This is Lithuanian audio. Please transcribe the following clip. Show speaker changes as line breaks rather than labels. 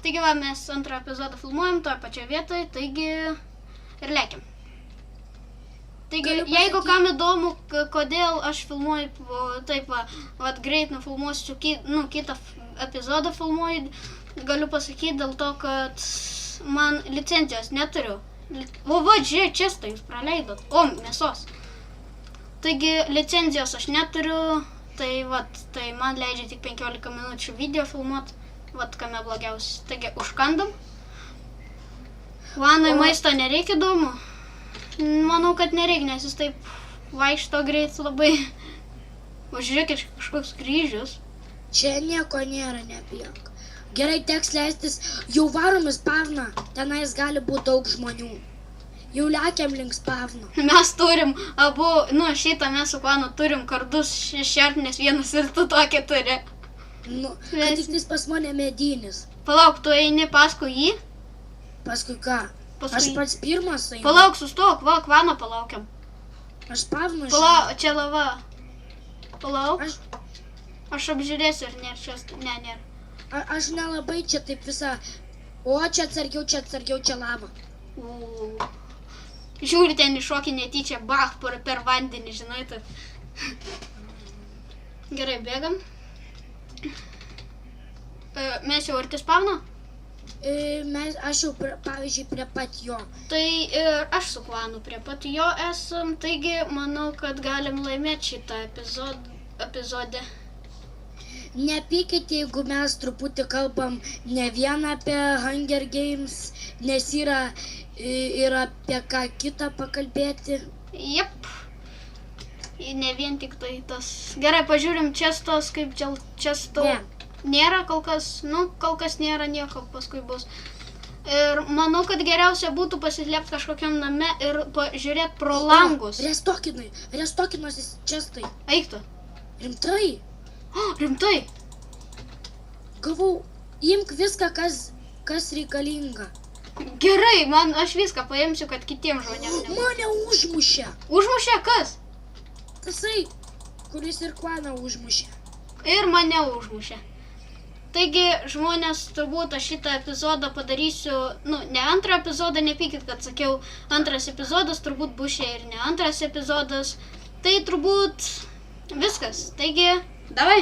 Taigi va, mes antrą epizodą filmuojam toje pačioje vietoje, taigi ir lėkiam. Taigi, jeigu kam įdomu, kodėl aš filmuoju taip va, greit nufilmuosiu kitą epizodą filmuoju, galiu pasakyti dėl to, kad man licencijos neturiu. Žiūrėk, čia jūs praleidot. O, mėsos. Taigi, licencijos aš neturiu, tai man leidžia tik 15 minučių video filmuoti, kame blogiausia. Taigi, užkandam. Vanai maisto nereikia įdomu. Manau, kad nereikia, nes jis taip vaikšto greit labai. Žiūrėkit, kažkoks kryžius.
Čia nieko nėra, nebijok. Gerai, teks leistis, jau varom į spavną, tenais gali būti daug žmonių. Jau lekiam link spavno.
Mes turim abu, šitą mes su Kvanu turim kardus šertinės vienas ir tu tokia turi.
Kad tik tais pas mane medinis.
Palauk, tu eini paskui jį?
Paskui ką? Aš pats pirmas einu.
Palauk, sustok, Kvano palaukiam.
Aš spavnu žinau.
Palauk, čia lava. Palauk. Aš apžiūrėsiu, ar nėra šios, nėra.
Aš nelabai čia taip visą, o čia atsargiau, čia lava.
Žiūri, ten iššokį netyčia, per vandenį, žinai, taip. Gerai, bėgam. Mes jau arti spavno?
Aš jau, pavyzdžiui, prie pat jo.
Tai ir aš su Kvanu prie pat jo esam, taigi manau, kad galim laimėti šitą epizodę.
Nepykite, jeigu mes truputį kalbam ne vien apie Hunger Games, nes yra ir apie ką kitą pakalbėti.
Jep. Ne vien tik tai tas. Gerai, pažiūrim čestos, kaip često. Nėra kol kas, kol kas nėra nieko, paskui bus. Ir manau, kad geriausia būtų pasislėpti kažkokiam name ir pažiūrėti pro langus.
Restokinuosis čestai.
Eik tu.
Rimtai?
Rimtai?
Gavau, imk viską, kas reikalinga.
Gerai, aš viską paimsiu, kad kitiems žmonėms nebūtų.
Mane užmušė.
Užmušė kas?
Tasai, kuris ir Kvaną užmušė.
Ir mane užmušė. Taigi, žmonės, turbūt aš šitą epizodą padarysiu, ne antrą epizodą, nepykit, kad sakiau antras epizodas, turbūt bus čia ir ne antras epizodas. Tai turbūt viskas. Taigi, davai.